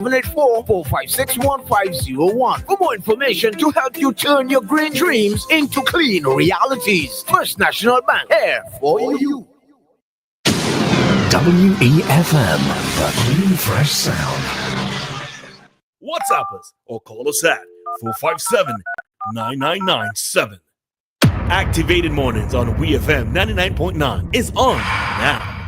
784-456-1501 for more information to help you turn your green dreams into clean realities. First National Bank, here for you. WEFM, the clean, fresh sound. WhatsApp us or call us at 457-9997. Activated Mornings on WEFM 99.9 is on now.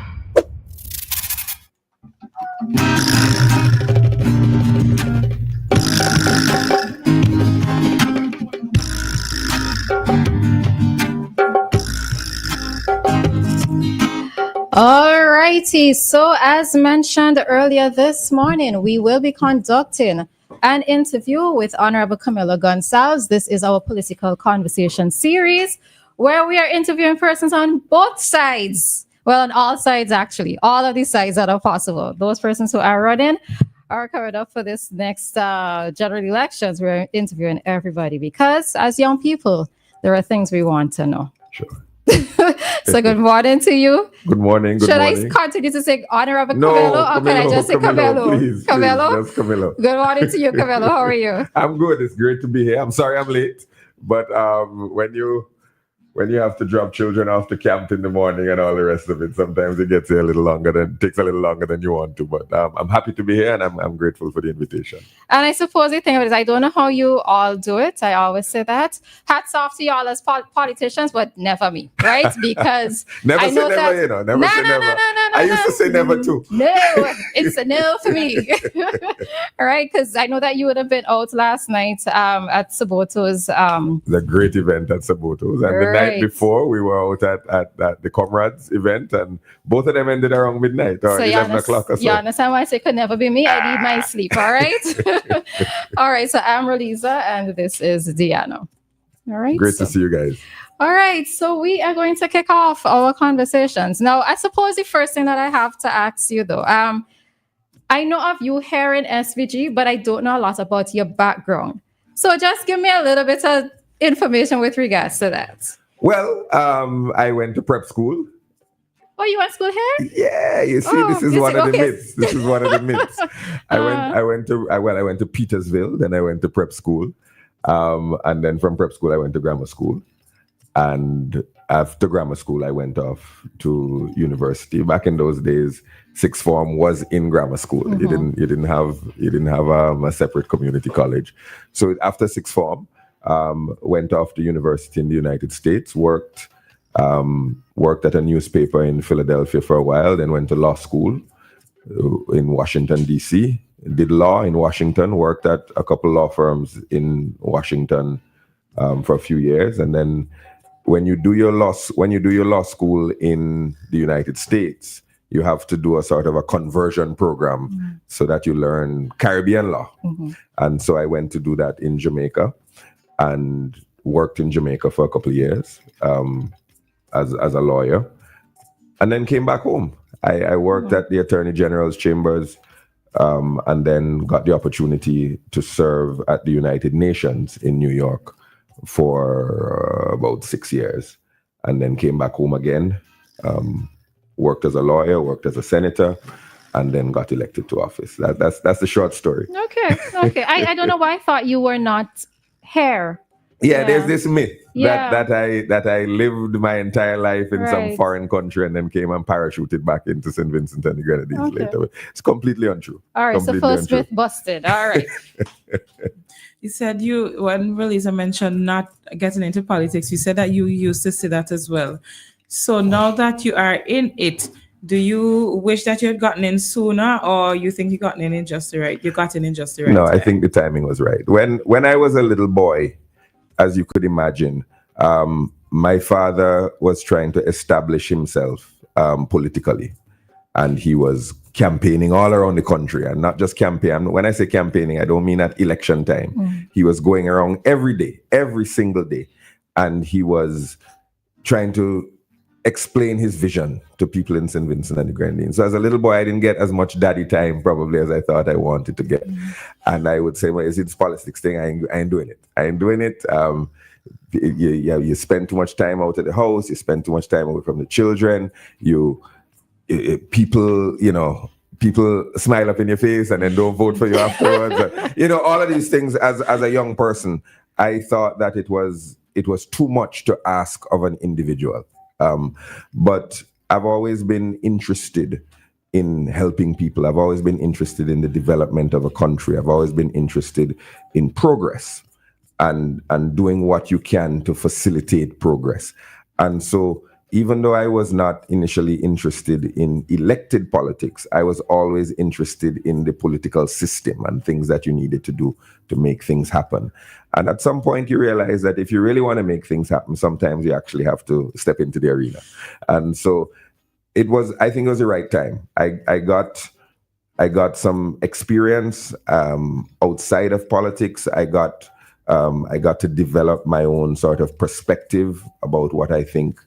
All righty. So as mentioned earlier this morning, we will be conducting an interview with Honorable Camillo Gonsalves. This is our political conversation series where we are interviewing persons on both sides. Well, on all sides, actually. All of these sides that are possible. Those persons who are running are covered up for this next general elections. We're interviewing everybody because as young people, there are things we want to know. Sure. So good morning to you. Good morning. Good morning. I continue to say Honorable No, Camillo, or can I just say Camillo? Please, Camillo? Yes, Camillo. Good morning to you, Camillo. How are you? I'm good. It's great to be here. I'm sorry I'm late, but when you have to drop children off to camp in the morning and all the rest of it, sometimes it takes a little longer than you want to. But I'm happy to be here and I'm grateful for the invitation. And I suppose the thing of it is, I don't know how you all do it. I always say that. Hats off to y'all as politicians, but never me, right? Because never I say know never, that, you know. Never say never. I used to say never too. No, it's a no for me. All right, because I know that you would have been out last night at Saboto's. The great event at Saboto's. And the night before, we were out at the Comrades event, and both of them ended around midnight or 11 o'clock or so. You understand why I say it could never be me? I need my sleep, all right? All right, so I'm Roleza, and this is Dianna. All right. Great to see you guys. All right, so we are going to kick off our conversations. Now, I suppose the first thing that I have to ask you, though, I know of you here in SVG, but I don't know a lot about your background. So just give me a little bit of information with regards to that. Well, I went to prep school. Oh, you went to school here? Yeah, you see, this is one of the myths. This is one of the myths. I went to Petersville, then I went to prep school. And then from prep school, I went to grammar school. And after grammar school, I went off to university. Back in those days, sixth form was in grammar school. Mm-hmm. You didn't have a separate community college. So after sixth form, went off to university in the United States, worked at a newspaper in Philadelphia for a while, then went to law school in Washington, D.C., did law in Washington, worked at a couple law firms in Washington for a few years. And then when you do your law school in the United States, you have to do a sort of a conversion program so that you learn Caribbean law. Mm-hmm. And so I went to do that in Jamaica and worked in Jamaica for a couple of years as a lawyer, and then came back home. I worked at the Attorney General's chambers and then got the opportunity to serve at the United Nations in New York for about 6 years, and then came back home again, worked as a lawyer, worked as a senator, and then got elected to office. That's the short story. Okay. I don't know why I thought you were not here. Yeah, there's this myth that I lived my entire life in some foreign country and then came and parachuted back into St. Vincent and the Grenadines later. It's completely untrue. All right, so first myth busted. All right. You said when Roleza mentioned not getting into politics, you said that you used to say that as well. So now that you are in it, do you wish that you had gotten in sooner, or you think you got in just the right? You got in just the right No, time? I think the timing was right. When I was a little boy, as you could imagine, my father was trying to establish himself politically, and he was campaigning all around the country, and not just campaign. When I say campaigning, I don't mean at election time. Mm. He was going around every day, every single day, and he was trying to explain his vision to people in St. Vincent and the Grenadines. So as a little boy, I didn't get as much daddy time probably as I thought I wanted to get. Mm. And I would say, well, is it this politics thing? I ain't doing it. You spend too much time out at the house. You spend too much time away from the children. People people smile up in your face and then don't vote for you afterwards. All of these things. As a young person, I thought that it was too much to ask of an individual. But I've always been interested in helping people. I've always been interested in the development of a country. I've always been interested in progress and doing what you can to facilitate progress. And so even though I was not initially interested in elected politics, I was always interested in the political system and things that you needed to do to make things happen. And at some point you realize that if you really want to make things happen, sometimes you actually have to step into the arena. And so I think it was the right time. I got some experience outside of politics. I got to develop my own sort of perspective about what I think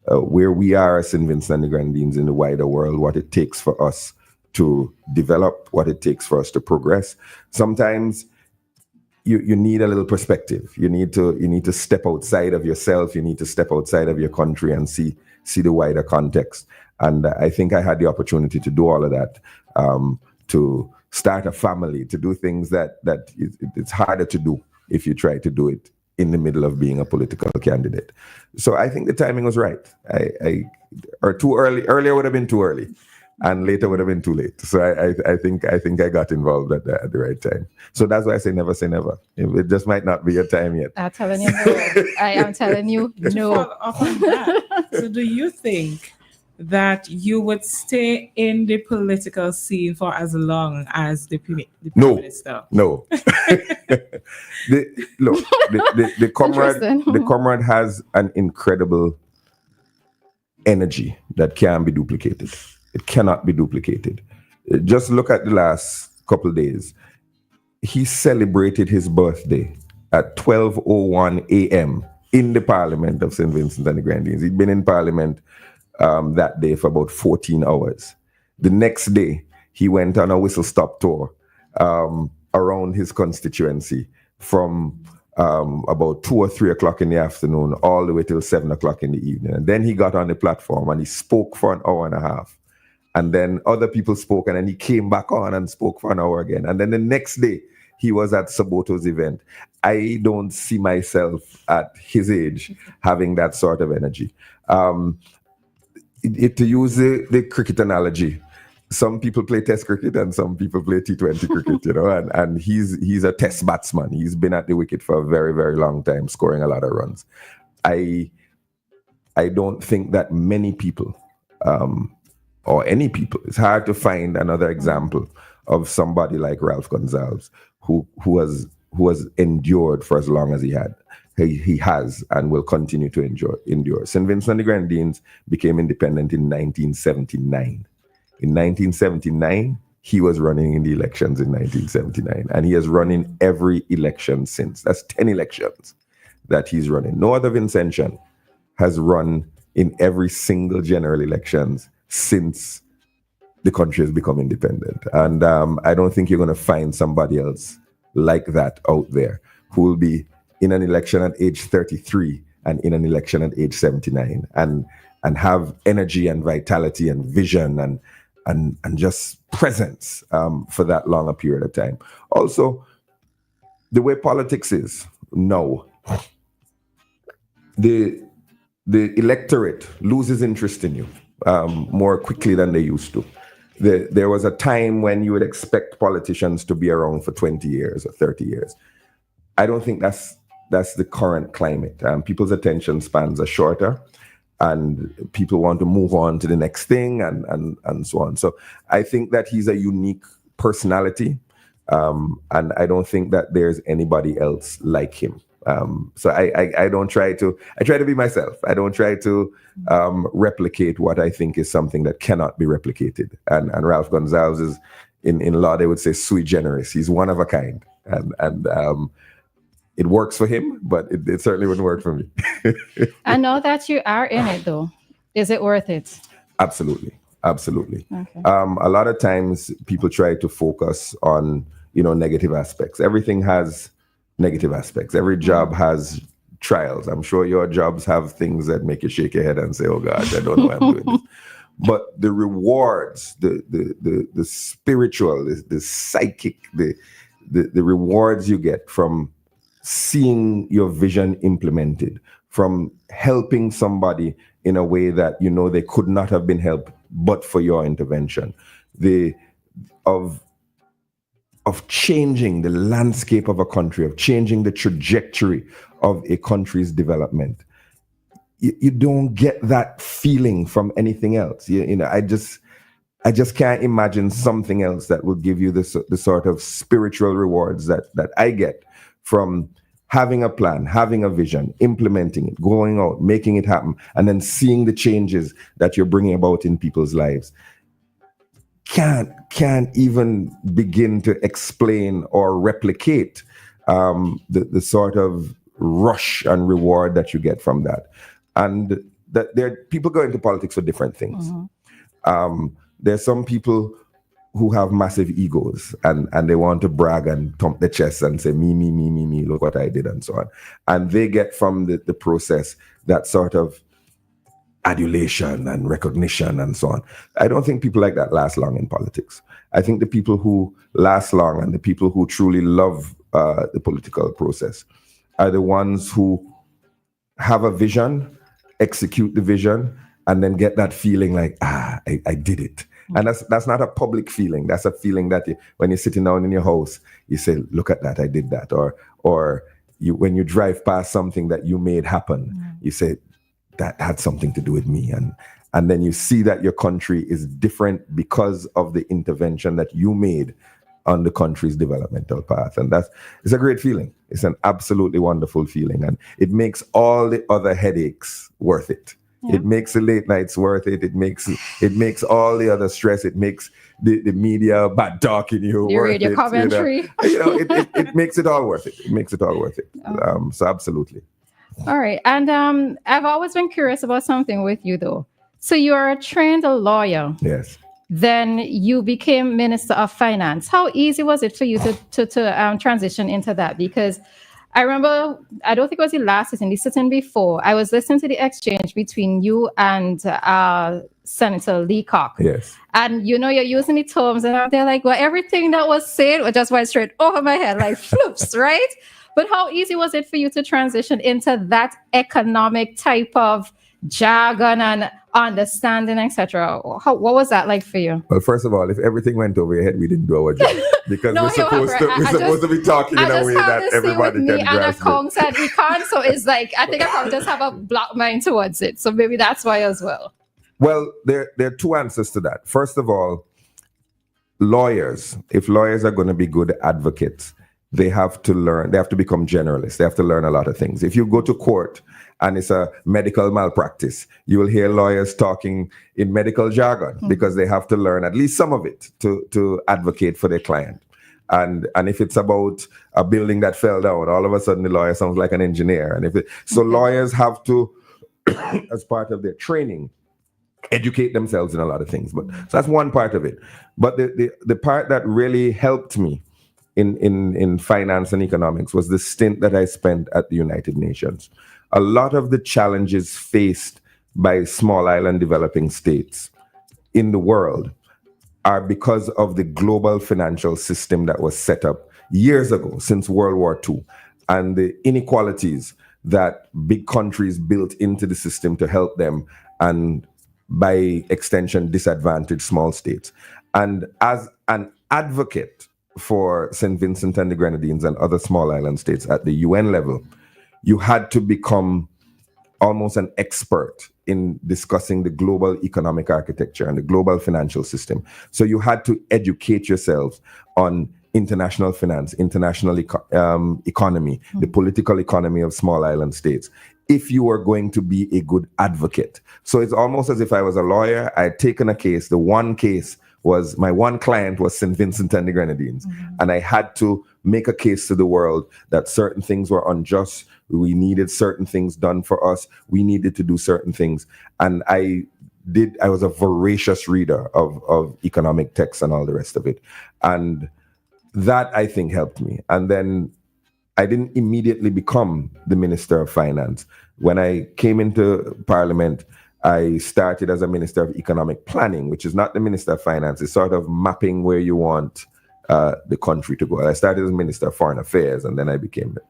where we are as St. Vincent and the Grenadines in the wider world, what it takes for us to develop, what it takes for us to progress. Sometimes you need a little perspective. You need to step outside of yourself. You need to step outside of your country and see the wider context. And I think I had the opportunity to do all of that, to start a family, to do things that it's harder to do if you try to do it in the middle of being a political candidate. So I think the timing was right. Or too early. Earlier would have been too early, and later would have been too late. So I think I got involved at the right time. So that's why I say never say never. It just might not be your time yet. I'm telling you no. I am telling you no. Off on that. So do you think that you would stay in the political scene for as long as the Prime Minister? No. The comrade has an incredible energy that can't be duplicated. It cannot be duplicated. Just look at the last couple of days. He celebrated his birthday at 12:01 a.m. in the Parliament of St. Vincent and the Grenadines. He'd been in Parliament that day for about 14 hours. The next day, he went on a whistle-stop tour around his constituency from about 2 or 3 o'clock in the afternoon all the way till 7 o'clock in the evening. And then he got on the platform and he spoke for an hour and a half. And then other people spoke, and then he came back on and spoke for an hour again. And then the next day, he was at Soboto's event. I don't see myself at his age having that sort of energy. To use the cricket analogy, some people play test cricket and some people play T20 cricket, and he's a test batsman. He's been at the wicket for a very, very long time, scoring a lot of runs. I don't think that many people, or any people, it's hard to find another example of somebody like Ralph Gonsalves who has endured for as long as he had. He has and will continue to endure. St. Vincent and the Grenadines became independent in 1979. In 1979, he was running in the elections in 1979, and he has run in every election since. That's 10 elections that he's running. No other Vincentian has run in every single general elections since the country has become independent. And I don't think you're going to find somebody else like that out there who will be in an election at age 33 and in an election at age 79 and have energy and vitality and vision and just presence for that long a period of time. Also, the way politics is now, the electorate loses interest in you more quickly than they used to. There was a time when you would expect politicians to be around for 20 years or 30 years. I don't think that's the current climate. People's attention spans are shorter, and people want to move on to the next thing and so on. So I think that he's a unique personality, and I don't think that there's anybody else like him. So I don't try to, I try to be myself. I don't try to replicate what I think is something that cannot be replicated. And Ralph Gonsalves is, in law, they would say sui generis. He's one of a kind. And it works for him, but it certainly wouldn't work for me. I know that you are in it, though. Is it worth it? Absolutely. Okay. A lot of times people try to focus on, negative aspects. Everything has negative aspects. Every job has trials. I'm sure your jobs have things that make you shake your head and say, oh gosh, I don't know why I'm doing this. but the rewards, the spiritual, the psychic, the rewards you get from seeing your vision implemented, from helping somebody in a way that you know they could not have been helped but for your intervention, of changing the landscape of a country, of changing the trajectory of a country's development. You don't get that feeling from anything else. You know, I just can't imagine something else that will give you the sort of spiritual rewards that I get from having a plan, having a vision, implementing it, going out, making it happen, and then seeing the changes that you're bringing about in people's lives. Can't even begin to explain or replicate the sort of rush and reward that you get from that. And that people go into politics for different things. There's some people who have massive egos and they want to brag and thump their chest and say, me, look what I did, and so on. And they get from the process that sort of adulation and recognition and so on. I don't think people like that last long in politics. I think the people who last long and the people who truly love the political process are the ones who have a vision, execute the vision, and then get that feeling like, I did it. And that's not a public feeling. That's a feeling that when you're sitting down in your house, you say, look at that, I did that. Or when you drive past something that you made happen, you say, that had something to do with me. And then you see that your country is different because of the intervention that you made on the country's developmental path. And it's a great feeling. It's an absolutely wonderful feeling. And it makes all the other headaches worth it. Yeah. It makes the late nights worth it. It makes all the other stress. It makes the media bad talking you your worth radio it. Commentary. It makes it all worth it. It makes it all worth it. So absolutely. All right. And I've always been curious about something with you, though. So you are a trained lawyer. Yes. Then you became Minister of Finance. How easy was it for you to transition into that? Because I remember, I don't think it was the last sitting, the sitting before, I was listening to the exchange between you and Senator Leacock. Yes. And you're using the terms, and they're like, well, everything that was said just went straight over my head, like floops, right? But how easy was it for you to transition into that economic type of jargon and understanding, etc.? What was that like for you? Well, first of all, if everything went over your head, we didn't do our job because we're supposed to be talking in a way that everybody can grasp it. And econ, so it's like I think I probably just have a block mind towards it, so maybe that's why as well. Well, there are two answers to that. First of all, lawyers, if lawyers are going to be good advocates, they have to learn, they have to become generalists. They have to learn a lot of things. If you go to court and it's a medical malpractice, you will hear lawyers talking in medical jargon because they have to learn at least some of it to advocate for their client. And if it's about a building that fell down, all of a sudden the lawyer sounds like an engineer. And so lawyers have to, as part of their training, educate themselves in a lot of things. But so that's one part of it. But the part that really helped me in finance and economics was the stint that I spent at the United Nations. A lot of the challenges faced by small island developing states in the world are because of the global financial system that was set up years ago, since World War II, and the inequalities that big countries built into the system to help them, and by extension, disadvantaged small states. And as an advocate for St. Vincent and the Grenadines and other small island states at the UN level, you had to become almost an expert in discussing the global economic architecture and the global financial system. So you had to educate yourselves on international finance, international economy, the political economy of small island states, if you were going to be a good advocate. So it's almost as if I was a lawyer, I had taken a case, the one case was, my one client was St. Vincent and the Grenadines. And I had to make a case to the world that certain things were unjust. We needed certain things done for us. We needed to do certain things. And I was a voracious reader of economic texts and all the rest of it. And that, I think, helped me. And then I didn't immediately become the Minister of Finance. When I came into Parliament, I started as a Minister of Economic Planning, which is not the Minister of Finance. It's sort of mapping where you want the country to go. I started as Minister of Foreign Affairs, and then I became it.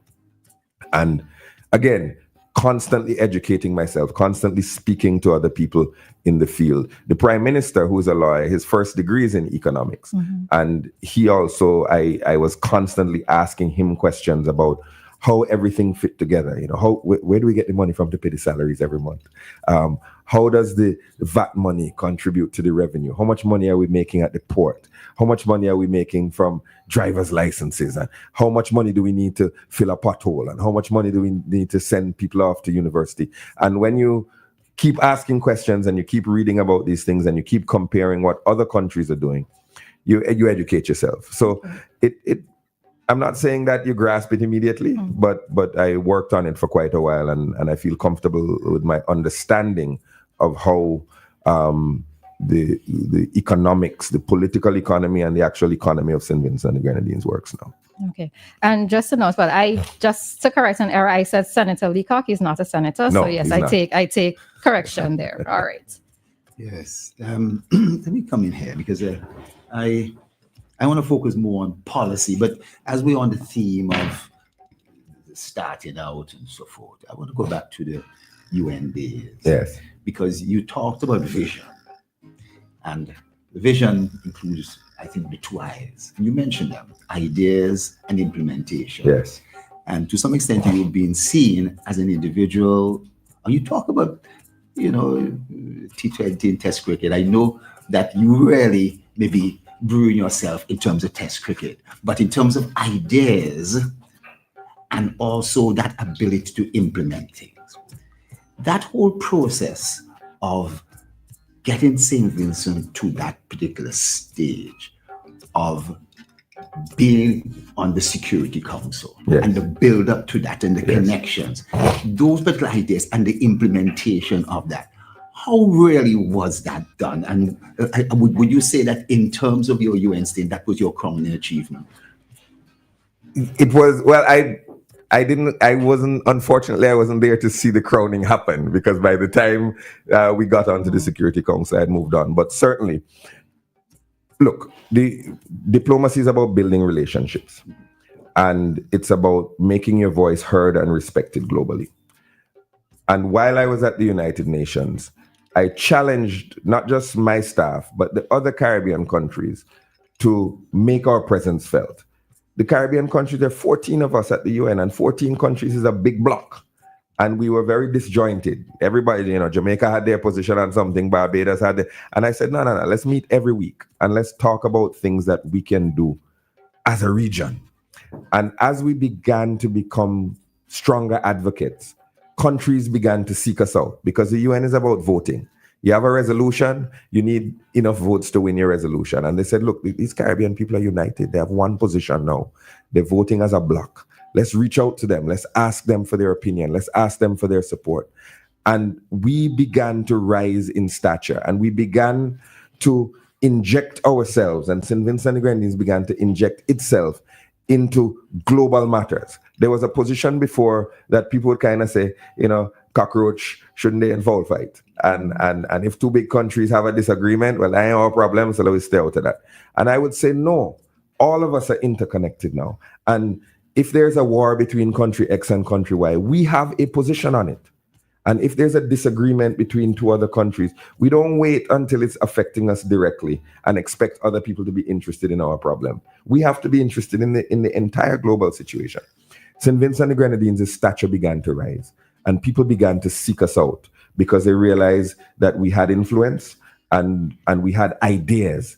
And again, constantly educating myself, constantly speaking to other people in the field. The Prime Minister, who's a lawyer, his first degree is in economics. And he also, I was constantly asking him questions about how everything fit together. You know, where do we get the money from to pay the salaries every month? How does the VAT money contribute to the revenue? How much money are we making at the port? How much money are we making from driver's licenses? And how much money do we need to fill a pothole? And how much money do we need to send people off to university? And when you keep asking questions and you keep reading about these things and you keep comparing what other countries are doing, you educate yourself. So I'm not saying that you grasp it immediately, but I worked on it for quite a while, and I feel comfortable with my understanding of how the economics, the political economy, and the actual economy of St. Vincent and the Grenadines works now. Okay. And just to note, but just to correct an error, I said Senator Leacock is not a senator. No, so yes, I take correction there. All right. Yes. Let me come in here because I want to focus more on policy, but as we're on the theme of starting out and so forth, I want to go back to the UN days. Yes. Because you talked about vision, and vision includes, I think, the two I's. You mentioned them, ideas and implementation. Yes. And to some extent, you've been seen as an individual. And you talk about, T20 in Test cricket. I know that you really maybe brewing yourself in terms of Test cricket, but in terms of ideas and also that ability to implement things. That whole process of getting St. Vincent to that particular stage of being on the Security Council, yes, and the build up to that and the connections, those particular ideas and the implementation of that. How really was that done? And would you say that in terms of your UN stint, that was your crowning achievement? It was, well, unfortunately, I wasn't there to see the crowning happen, because by the time we got onto the Security Council, I had moved on. But certainly, look, the diplomacy is about building relationships, and it's about making your voice heard and respected globally. And while I was at the United Nations, I challenged not just my staff, but the other Caribbean countries to make our presence felt. The Caribbean countries, there are 14 of us at the UN, and 14 countries is a big block. And we were very disjointed. Everybody, Jamaica had their position on something, Barbados had it. And I said, no, let's meet every week and let's talk about things that we can do as a region. And as we began to become stronger advocates, countries began to seek us out, because the UN is about voting. You have a resolution, you need enough votes to win your resolution. And they said, look, these Caribbean people are united. They have one position now. They're voting as a bloc. Let's reach out to them. Let's ask them for their opinion. Let's ask them for their support. And we began to rise in stature, and we began to inject ourselves, and St. Vincent and the Grenadines began to inject itself into global matters. There was a position before that people would kind of say, cockroach, shouldn't they involve fight? And if two big countries have a disagreement, well, I ain't our problem, so let's stay out of that. And I would say, no, all of us are interconnected now. And if there's a war between country X and country Y, we have a position on it. And if there's a disagreement between two other countries, we don't wait until it's affecting us directly and expect other people to be interested in our problem. We have to be interested in the entire global situation. St. Vincent and the Grenadines' stature began to rise, and people began to seek us out because they realized that we had influence and we had ideas,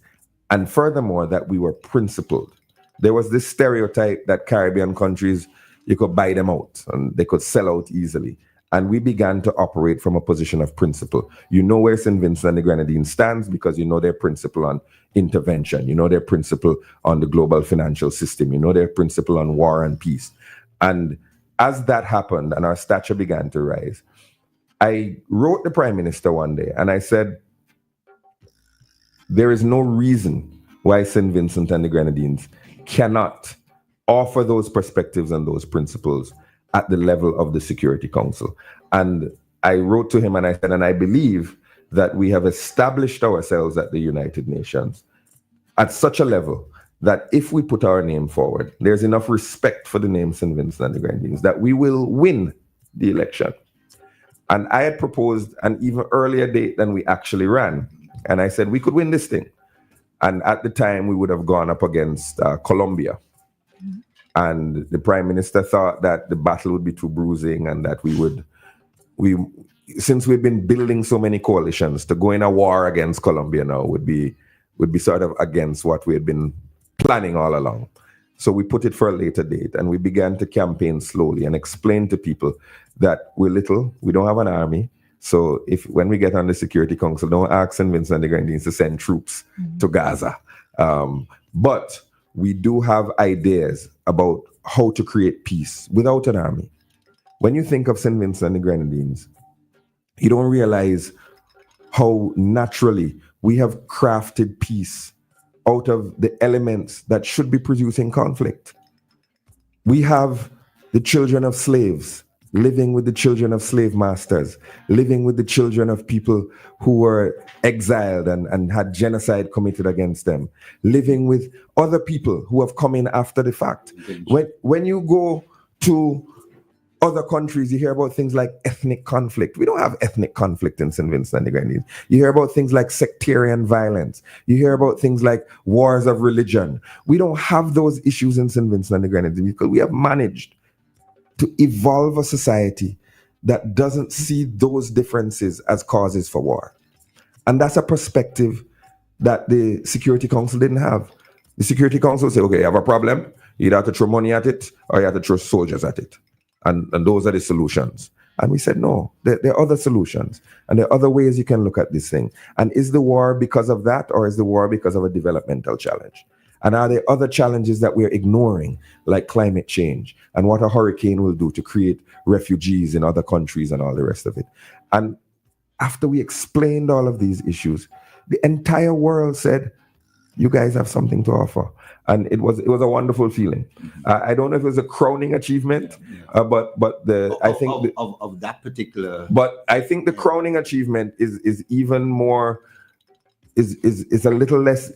and furthermore, that we were principled. There was this stereotype that Caribbean countries, you could buy them out and they could sell out easily. And we began to operate from a position of principle. You know where St. Vincent and the Grenadines stands because you know their principle on intervention. You know their principle on the global financial system. You know their principle on war and peace. And as that happened and our stature began to rise, I wrote the Prime Minister one day and I said, there is no reason why St. Vincent and the Grenadines cannot offer those perspectives and those principles at the level of the Security Council. And I wrote to him and I said, and I believe that we have established ourselves at the United Nations at such a level that if we put our name forward, there's enough respect for the name St. Vincent and the Grenadines that we will win the election. And I had proposed an even earlier date than we actually ran. And I said, we could win this thing. And at the time, we would have gone up against Colombia. And the Prime Minister thought that the battle would be too bruising and that since we've been building so many coalitions, to go in a war against Colombia now would be sort of against what we had been planning all along. So we put it for a later date, and we began to campaign slowly and explain to people that we're little, we don't have an army. So when we get on the Security Council, don't ask St. Vincent and the Grenadines to send troops to Gaza. But we do have ideas about how to create peace without an army. When you think of St. Vincent and the Grenadines, you don't realize how naturally we have crafted peace out of the elements that should be producing conflict. We have the children of slaves living with the children of slave masters, living with the children of people who were exiled and had genocide committed against them, living with other people who have come in after the fact. When you go to other countries, you hear about things like ethnic conflict. We don't have ethnic conflict in St. Vincent and the Grenadines. You hear about things like sectarian violence. You hear about things like wars of religion. We don't have those issues in St. Vincent and the Grenadines because we have managed to evolve a society that doesn't see those differences as causes for war. And that's a perspective that the Security Council didn't have. The Security Council say, okay, you have a problem, you either have to throw money at it or you have to throw soldiers at it. And those are the solutions. And we said, no, there are other solutions. And there are other ways you can look at this thing. And is the war because of that, or is the war because of a developmental challenge? And are there other challenges that we're ignoring, like climate change and what a hurricane will do to create refugees in other countries and all the rest of it? And after we explained all of these issues, the entire world said, you guys have something to offer. And it was a wonderful feeling. I don't know if it was a crowning achievement, but I think of that particular. But I think the crowning achievement is even more is a little less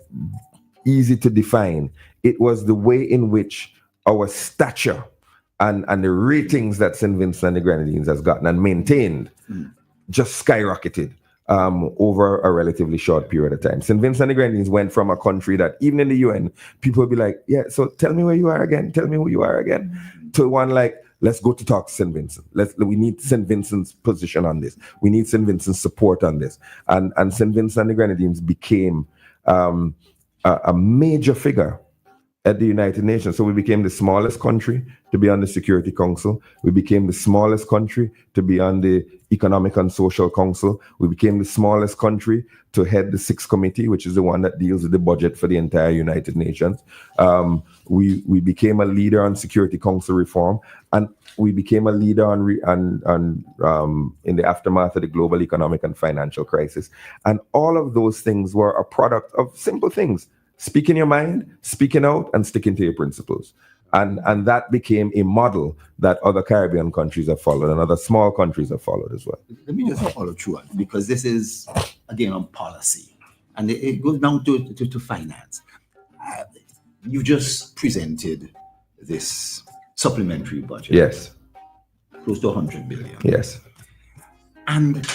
easy to define. It was the way in which our stature and the ratings that St. Vincent and the Grenadines has gotten and maintained just skyrocketed over a relatively short period of time. St. Vincent and the Grenadines went from a country that even in the UN, people would be like, yeah, so tell me where you are again, tell me who you are again, to one like, let's go to talk to St. Vincent. We need St. Vincent's position on this. We need St. Vincent's support on this. And St. Vincent and the Grenadines became a major figure at the United Nations. So we became the smallest country to be on the Security Council. We became the smallest country to be on the Economic and Social Council. We became the smallest country to head the Sixth Committee, which is the one that deals with the budget for the entire United Nations. We became a leader on Security Council reform, and we became a leader in the aftermath of the global economic and financial crisis. And all of those things were a product of simple things: speaking your mind, speaking out, and sticking to your principles. And that became a model that other Caribbean countries have followed and other small countries have followed as well. Let me just follow through on, because this is, again, on policy. And it goes down to finance. You just presented this supplementary budget. Yes. Close to 100 billion. Yes. And,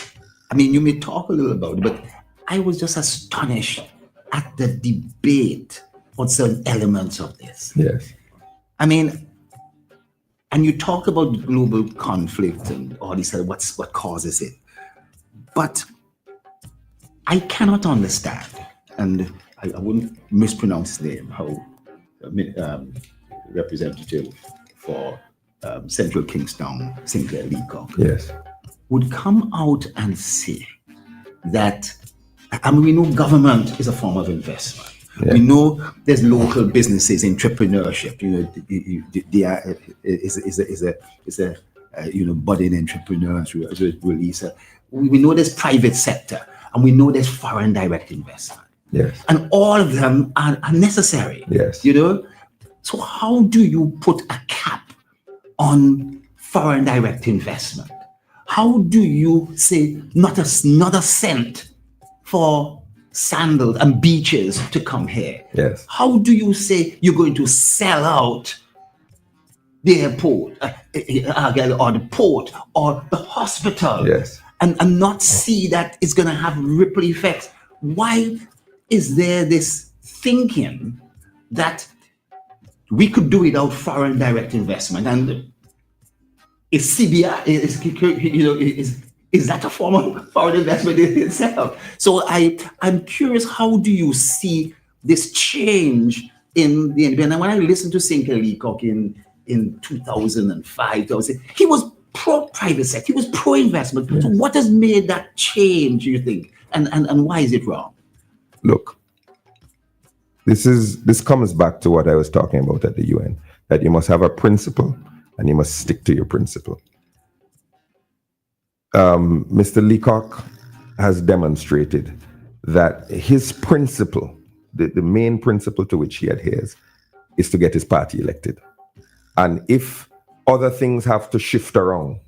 I mean, you may talk a little about it, but I was just astonished at the debate on certain elements of this. Yes. I mean, and you talk about global conflict and all this, what causes it. But I cannot understand, and I wouldn't mispronounce his name, how representative for Central Kingstown, Sinclair Leacock, yes, would come out and say that, I mean, we know government is a form of investment. Yeah. We know there's local businesses, entrepreneurship. You know, there is a budding entrepreneurs release. We know there's private sector, and we know there's foreign direct investment. Yes, and all of them are necessary. Yes, you know. So how do you put a cap on foreign direct investment? how do you say not a cent for sandals and beaches to come here? Yes. How do you say you're going to sell out the airport, or the port, or the hospital, Yes, and not see that it's going to have ripple effects? Why is there this thinking that we could do without foreign direct investment? And is CBI is that a form of foreign investment in itself? So I'm curious, how do you see this change in the NDP? And when I listened to Sinclair Leacock in 2005, he was pro-private sector, he was pro-investment. Yes. So what has made that change, you think? And why is it wrong? Look, this comes back to what I was talking about at the UN, that you must have a principle and you must stick to your principle. Mr. Leacock has demonstrated that his principle, the main principle to which he adheres, is to get his party elected. And if other things have to shift around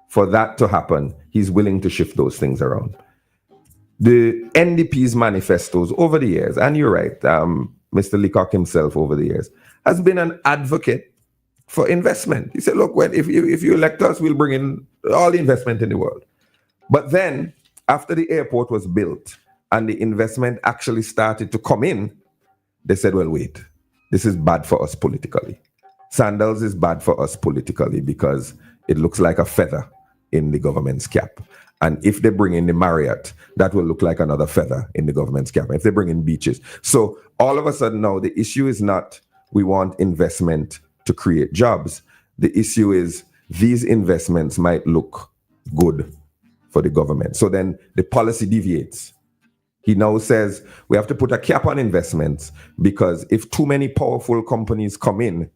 for that to happen, he's willing to shift those things around. The NDP's manifestos over the years, and you're right, Mr. Leacock himself over the years, has been an advocate for investment. He said, look, if you elect us, we'll bring in all the investment in the world. But then, after the airport was built and the investment actually started to come in, they said, well, wait, this is bad for us politically. Sandals is bad for us politically because it looks like a feather in the government's cap. And if they bring in the Marriott, that will look like another feather in the government's cap. If they bring in beaches. So all of a sudden now, the issue is not we want investment to create jobs. The issue is these investments might look good for the government. So then the policy deviates. He now says we have to put a cap on investments because if too many powerful companies come in,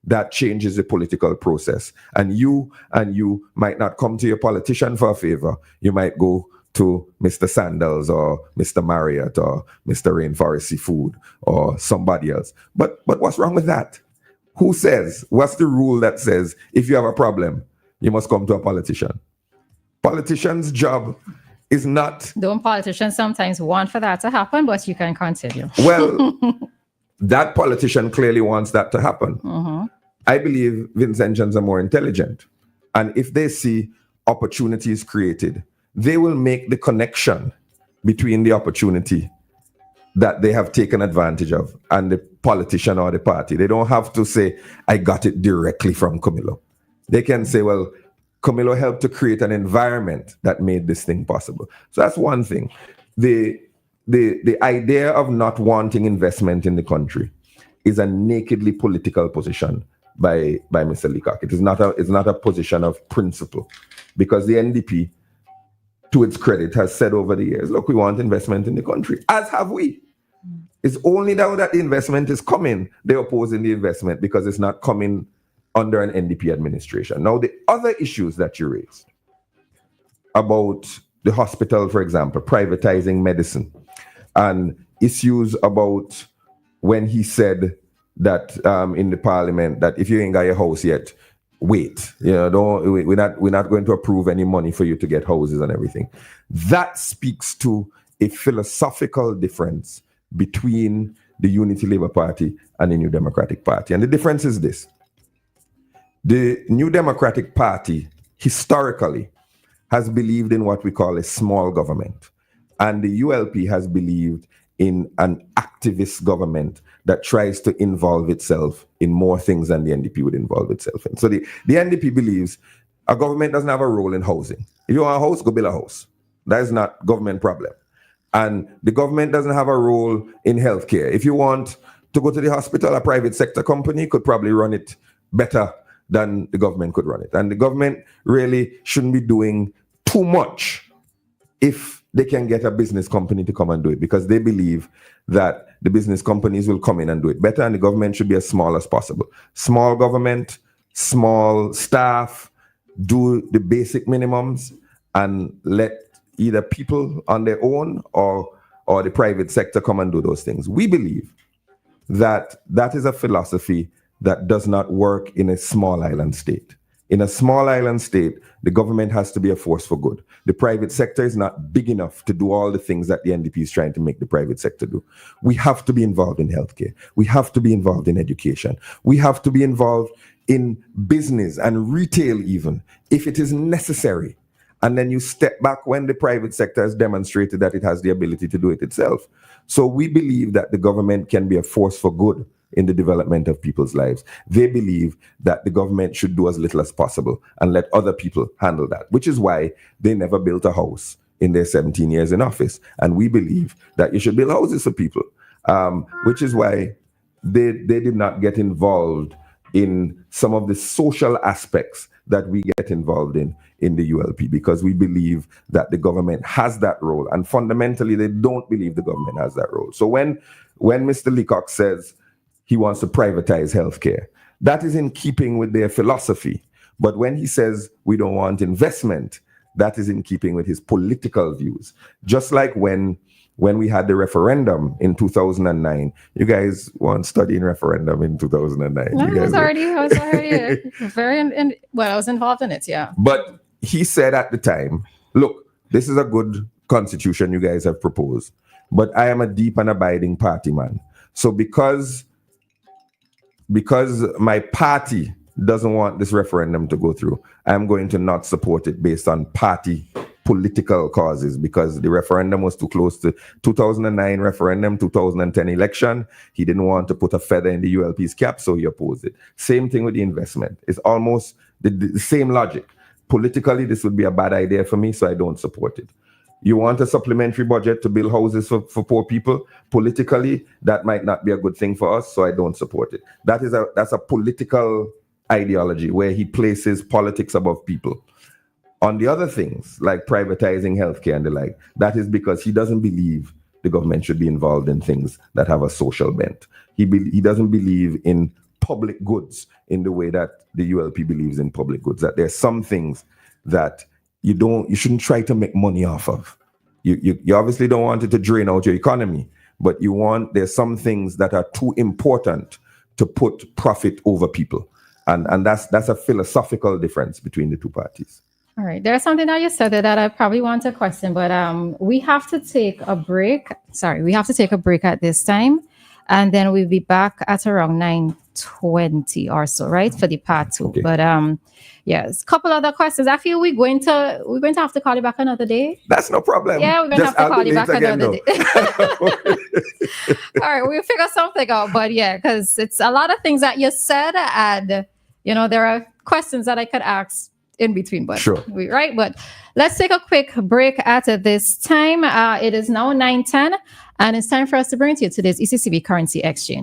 that changes the political process. And you might not come to your politician for a favor. You might go to Mr. Sandals or Mr. Marriott or Mr. Rainforest Seafood or somebody else. But what's wrong with that? Who says? What's the rule that says if you have a problem, you must come to a politician? Politician's job is not... Don't politicians sometimes want for that to happen, but you can continue. Well... That politician clearly wants that to happen. Mm-hmm. I believe Vincentians are more intelligent. And if they see opportunities created, they will make the connection between the opportunity that they have taken advantage of and the politician or the party. They don't have to say, I got it directly from Camillo. They can say, well, Camillo helped to create an environment that made this thing possible. So that's one thing. The idea of not wanting investment in the country is a nakedly political position by Mr. Leacock. It's not a position of principle, because the NDP, to its credit, has said over the years, look, we want investment in the country, as have we. It's only now that the investment is coming, they're opposing the investment because it's not coming under an NDP administration. Now, the other issues that you raised about the hospital, for example, privatizing medicine, and issues about when he said that in the parliament that if you ain't got your house yet, wait. We're not going to approve any money for you to get houses and everything. That speaks to a philosophical difference between the Unity Labour Party and the New Democratic Party. And the difference is this. The New Democratic Party historically has believed in what we call a small government. And the ULP has believed in an activist government that tries to involve itself in more things than the NDP would involve itself in. So the NDP believes a government doesn't have a role in housing. If you want a house, go build a house. That is not government problem. And the government doesn't have a role in healthcare. If you want to go to the hospital, a private sector company could probably run it better than the government could run it. And the government really shouldn't be doing too much if they can get a business company to come and do it, because they believe that the business companies will come in and do it better, and the government should be as small as possible. Small government, small staff, do the basic minimums, and let either people on their own or the private sector come and do those things. We believe that that is a philosophy that does not work in a small island state. In a small island state, the government has to be a force for good. The private sector is not big enough to do all the things that the NDP is trying to make the private sector do. We have to be involved in healthcare. We have to be involved in education. We have to be involved in business and retail even, if it is necessary. And then you step back when the private sector has demonstrated that it has the ability to do it itself. So we believe that the government can be a force for good in the development of people's lives. They believe that the government should do as little as possible and let other people handle that, which is why they never built a house in their 17 years in office. And we believe that you should build houses for people, which is why they did not get involved in some of the social aspects that we get involved in the ULP, because we believe that the government has that role. And fundamentally, they don't believe the government has that role. So when Mr. Leacock says he wants to privatize healthcare, that is in keeping with their philosophy. But when he says we don't want investment, that is in keeping with his political views. Just like when we had the referendum in 2009, you guys weren't studying referendum in 2009. No, I was already I was involved in it, yeah. But he said at the time, look, this is a good constitution you guys have proposed, but I am a deep and abiding party man. So because my party doesn't want this referendum to go through, I'm going to not support it based on party political causes, because the referendum was too close to 2009 referendum, 2010 election. He didn't want to put a feather in the ULP's cap, so he opposed it. Same thing with the investment. It's almost the same logic. Politically, this would be a bad idea for me, so I don't support it. You want a supplementary budget to build houses for poor people? Politically, that might not be a good thing for us, so I don't support it. That's a political ideology where he places politics above people. On the other things, like privatizing healthcare and the like, that is because he doesn't believe the government should be involved in things that have a social bent. He doesn't believe in public goods in the way that the ULP believes in public goods, that there's some things that you shouldn't try to make money off of. You obviously don't want it to drain out your economy, but there's some things that are too important to put profit over people. And that's a philosophical difference between the two parties. All right. There's something that you said that I probably want to question, but we have to take a break. We have to take a break at this time, and then we'll be back at around 9:20 or so, right, for the part 2. Okay. But yes, a couple other questions. I feel we're going to have to call you back another day. That's no problem. Yeah, we're going to have to call you back another day. All right, we'll figure something out. But yeah, because it's a lot of things that you said, and there are questions that I could ask in between, but sure. Right. But let's take a quick break at this time. It is now 9:10, and it's time for us to bring to you today's ECCB currency exchange.